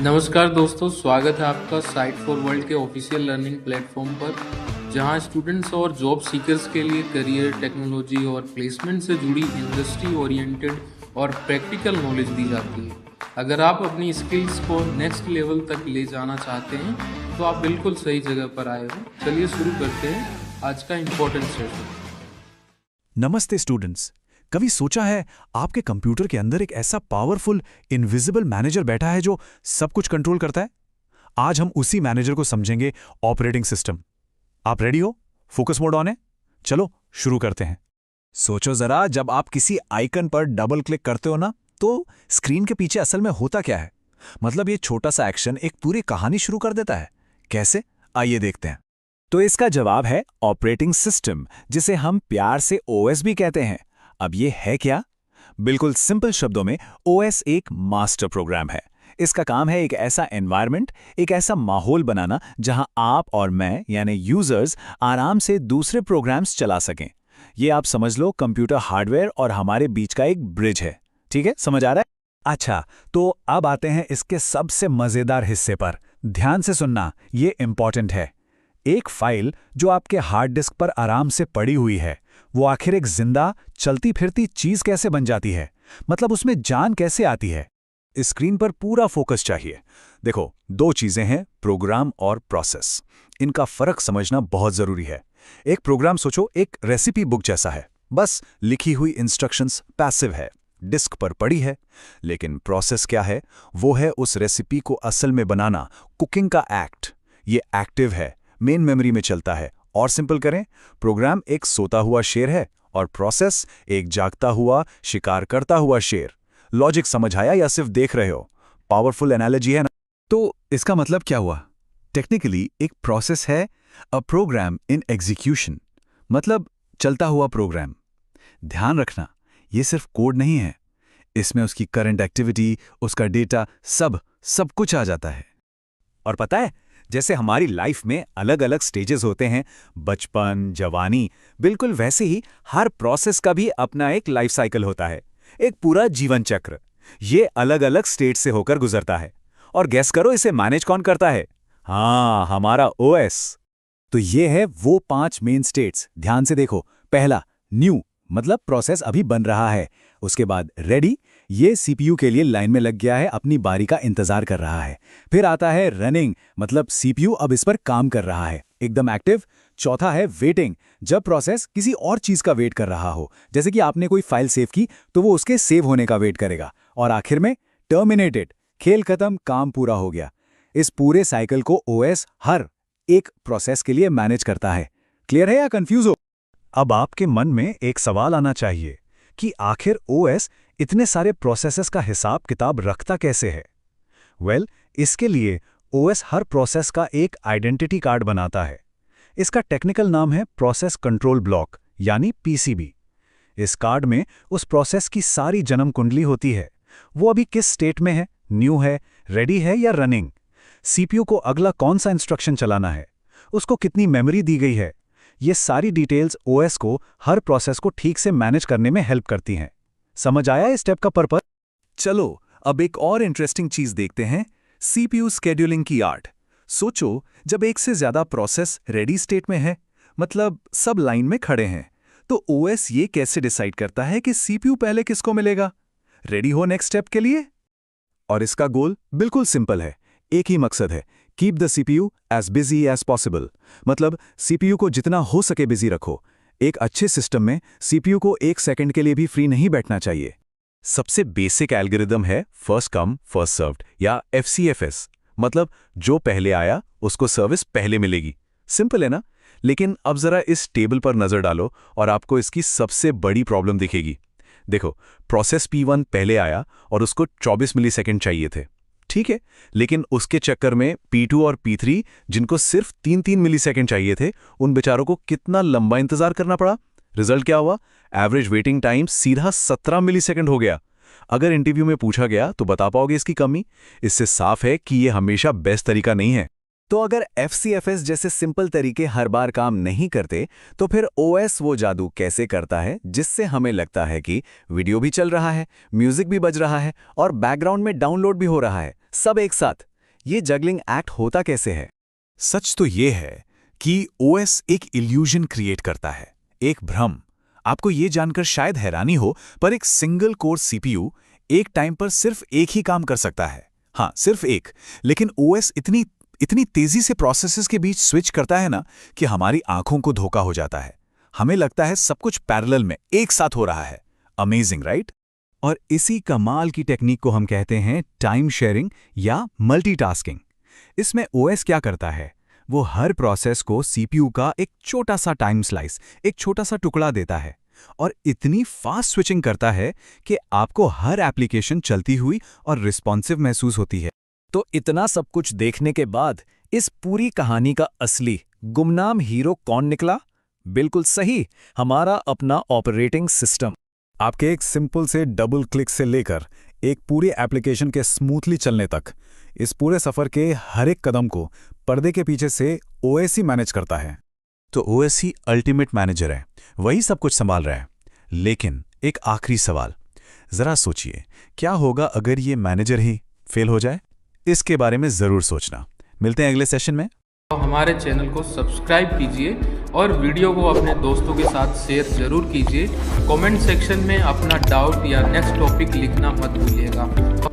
नमस्कार दोस्तों, स्वागत है आपका साइट फॉर वर्ल्ड के ऑफिशियल लर्निंग प्लेटफॉर्म पर, जहां स्टूडेंट्स और जॉब सीकर्स के लिए करियर, टेक्नोलॉजी और प्लेसमेंट से जुड़ी इंडस्ट्री ओरिएंटेड और प्रैक्टिकल नॉलेज दी जाती है। अगर आप अपनी स्किल्स को नेक्स्ट लेवल तक ले जाना चाहते हैं तो आप बिल्कुल सही जगह पर आए हो। चलिए शुरू करते हैं आज का इम्पोर्टेंट सेशन। नमस्ते स्टूडेंट्स। कभी सोचा है आपके कंप्यूटर के अंदर एक ऐसा पावरफुल इनविजिबल मैनेजर बैठा है जो सब कुछ कंट्रोल करता है? आज हम उसी मैनेजर को समझेंगे, ऑपरेटिंग सिस्टम। आप रेडी हो? फोकस मोड ऑन है? चलो शुरू करते हैं। सोचो जरा, जब आप किसी आइकन पर डबल क्लिक करते हो ना, तो स्क्रीन के पीछे असल में होता क्या है? मतलब ये छोटा सा एक्शन एक पूरी कहानी शुरू कर देता है। कैसे? आइए देखते हैं। तो इसका जवाब है ऑपरेटिंग सिस्टम, जिसे हम प्यार से ओएस भी कहते हैं। अब ये है क्या? बिल्कुल सिंपल शब्दों में ओएस एक मास्टर प्रोग्राम है। इसका काम है एक ऐसा एनवायरनमेंट, एक ऐसा माहौल बनाना जहां आप और मैं यानी यूजर्स आराम से दूसरे प्रोग्राम्स चला सकें। ये आप समझ लो कंप्यूटर हार्डवेयर और हमारे बीच का एक ब्रिज है। ठीक है, समझ आ रहा है? अच्छा, तो अब आते हैं इसके सबसे मजेदार हिस्से पर। ध्यान से सुनना, ये इंपॉर्टेंट है। एक फाइल जो आपके हार्ड डिस्क पर आराम से पड़ी हुई है, वो आखिर एक जिंदा चलती फिरती चीज कैसे बन जाती है? मतलब उसमें जान कैसे आती है? स्क्रीन पर पूरा फोकस चाहिए। देखो, दो चीजें हैं, प्रोग्राम और प्रोसेस। इनका फर्क समझना बहुत जरूरी है। एक प्रोग्राम सोचो एक रेसिपी बुक जैसा है, बस लिखी हुई इंस्ट्रक्शंस पैसिव है, डिस्क पर पड़ी है। लेकिन प्रोसेस क्या है? वो है उस रेसिपी को असल में बनाना, कुकिंग का एक्ट। ये एक्टिव है, मेन मेमोरी में चलता है। और सिंपल करें, प्रोग्राम एक सोता हुआ शेर है और प्रोसेस एक जागता हुआ, शिकार करता हुआ शेर। लॉजिक समझ आया या सिर्फ देख रहे हो? पावरफुल एनालॉजी है ना? तो इसका मतलब क्या हुआ? टेक्निकली एक प्रोसेस है अ प्रोग्राम इन एग्जीक्यूशन, मतलब चलता हुआ प्रोग्राम। ध्यान रखना, ये सिर्फ कोड नहीं है, इसमें उसकी करंट एक्टिविटी, उसका डेटा, सब कुछ आ जाता है। और पता है, जैसे हमारी लाइफ में अलग अलग स्टेजेस होते हैं, बचपन, जवानी, बिल्कुल वैसे ही हर प्रोसेस का भी अपना एक लाइफ साइकिल होता है, एक पूरा जीवन चक्र। ये अलग अलग स्टेट से होकर गुजरता है। और गेस करो, इसे मैनेज कौन करता है? हाँ, हमारा ओएस। तो ये है वो 5 मेन स्टेट्स। ध्यान से देखो। पहला, न्यू, मतलब प्रोसेस अभी बन रहा है। उसके बाद रेडी, ये सीपीयू के लिए लाइन में लग गया है, अपनी बारी का इंतजार कर रहा है। फिर आता है रनिंग, मतलब सीपीयू अब इस पर काम कर रहा है, एकदम एक्टिव। चौथा है वेटिंग, जब प्रोसेस किसी और चीज का वेट कर रहा हो, जैसे कि आपने कोई फाइल सेव की तो वो उसके सेव होने का वेट करेगा। और आखिर में टर्मिनेटेड, खेल खत्म, काम पूरा हो गया। इस पूरे साइकिल को ओएस हर एक प्रोसेस के लिए मैनेज करता है। क्लियर है या कंफ्यूज हो? अब आपके मन में एक सवाल आना चाहिए कि आखिर ओएस इतने सारे प्रोसेसेस का हिसाब किताब रखता कैसे है? वेल, इसके लिए ओएस हर प्रोसेस का एक आइडेंटिटी कार्ड बनाता है। इसका टेक्निकल नाम है प्रोसेस कंट्रोल ब्लॉक, यानी पीसीबी। इस कार्ड में उस प्रोसेस की सारी जन्म कुंडली होती है। वो अभी किस स्टेट में है, न्यू है, रेडी है या रनिंग? सीपीयू को अगला कौन सा इंस्ट्रक्शन चलाना है, उसको कितनी मेमोरी दी गई है। ये सारी डिटेल्स ओएस को हर प्रोसेस को ठीक से मैनेज करने में हेल्प करती हैं। समझ आया इस स्टेप का पर्पस? चलो अब एक और इंटरेस्टिंग चीज देखते हैं, सीपीयू स्केड्यूलिंग की आर्ट। सोचो, जब एक से ज्यादा प्रोसेस रेडी स्टेट में है, मतलब सब लाइन में खड़े हैं, तो ओएस ये कैसे डिसाइड करता है कि सीपीयू पहले किसको मिलेगा? रेडी हो नेक्स्ट स्टेप के लिए? और इसका गोल बिल्कुल सिंपल है, एक ही मकसद है, keep the CPU as busy as possible. मतलब सीपीयू को जितना हो सके बिजी रखो। एक अच्छे सिस्टम में सीपीयू को एक सेकंड के लिए भी फ्री नहीं बैठना चाहिए। सबसे बेसिक एल्गोरिदम है फर्स्ट कम फर्स्ट सर्व्ड या एफसीएफएस, मतलब जो पहले आया उसको सर्विस पहले मिलेगी। सिंपल है ना? लेकिन अब जरा इस टेबल पर नजर डालो और आपको इसकी सबसे बड़ी प्रॉब्लम दिखेगी। देखो, प्रोसेस P1 पहले आया और उसको 24 मिलीसेकंड चाहिए थे, ठीक है, लेकिन उसके चक्कर में P2 और P3, जिनको सिर्फ 3-3 मिलीसेकंड चाहिए थे, उन बेचारों को कितना लंबा इंतजार करना पड़ा। रिजल्ट क्या हुआ? एवरेज वेटिंग टाइम सीधा 17 मिलीसेकंड हो गया। अगर इंटरव्यू में पूछा गया तो बता पाओगे इसकी कमी? इससे साफ है कि यह हमेशा बेस्ट तरीका नहीं है। तो अगर एफसीएफएस जैसे सिंपल तरीके हर बार काम नहीं करते, तो फिर ओएस वो जादू कैसे करता है जिससे हमें लगता है कि वीडियो भी चल रहा है, म्यूजिक भी बज रहा है और बैकग्राउंड में डाउनलोड भी हो रहा है, सब एक साथ? ये जगलिंग एक्ट होता कैसे है? सच तो ये है कि ओएस एक इल्यूजन क्रिएट करता है, एक भ्रम। आपको ये जानकर शायद हैरानी हो, पर एक सिंगल कोर सीपीयू एक टाइम पर सिर्फ एक ही काम कर सकता है। हाँ, सिर्फ एक। लेकिन ओएस इतनी तेजी से प्रोसेसेस के बीच स्विच करता है ना कि हमारी आंखों को धोखा हो जाता है। हमें लगता है सब कुछ पैरेलल में एक साथ हो रहा है। Amazing, right? और इसी कमाल की टेक्निक को हम कहते हैं टाइम शेयरिंग या मल्टीटास्किंग। इसमें ओएस क्या करता है? वो हर प्रोसेस को सीपीयू का एक छोटा सा टाइम स्लाइस, एक छोटा सा टुकड़ा देता है और इतनी फास्ट स्विचिंग करता है कि आपको हर एप्लीकेशन चलती हुई और रिस्पॉन्सिव महसूस होती है। तो इतना सब कुछ देखने के बाद इस पूरी कहानी का असली गुमनाम हीरो कौन निकला? बिल्कुल सही, हमारा अपना ऑपरेटिंग सिस्टम। आपके एक सिंपल से डबल क्लिक से लेकर एक पूरी एप्लीकेशन के स्मूथली चलने तक, इस पूरे सफर के हर एक कदम को पर्दे के पीछे से ओएस ही मैनेज करता है। तो ओएस ही अल्टीमेट मैनेजर है, वही सब कुछ संभाल रहा है। लेकिन एक आखिरी सवाल, जरा सोचिए, क्या होगा अगर ये मैनेजर ही फेल हो जाए? इसके बारे में जरूर सोचना। मिलते हैं अगले सेशन में। तो हमारे चैनल को सब्सक्राइब कीजिए और वीडियो को अपने दोस्तों के साथ शेयर जरूर कीजिए। कमेंट सेक्शन में अपना डाउट या नेक्स्ट टॉपिक लिखना मत भूलिएगा।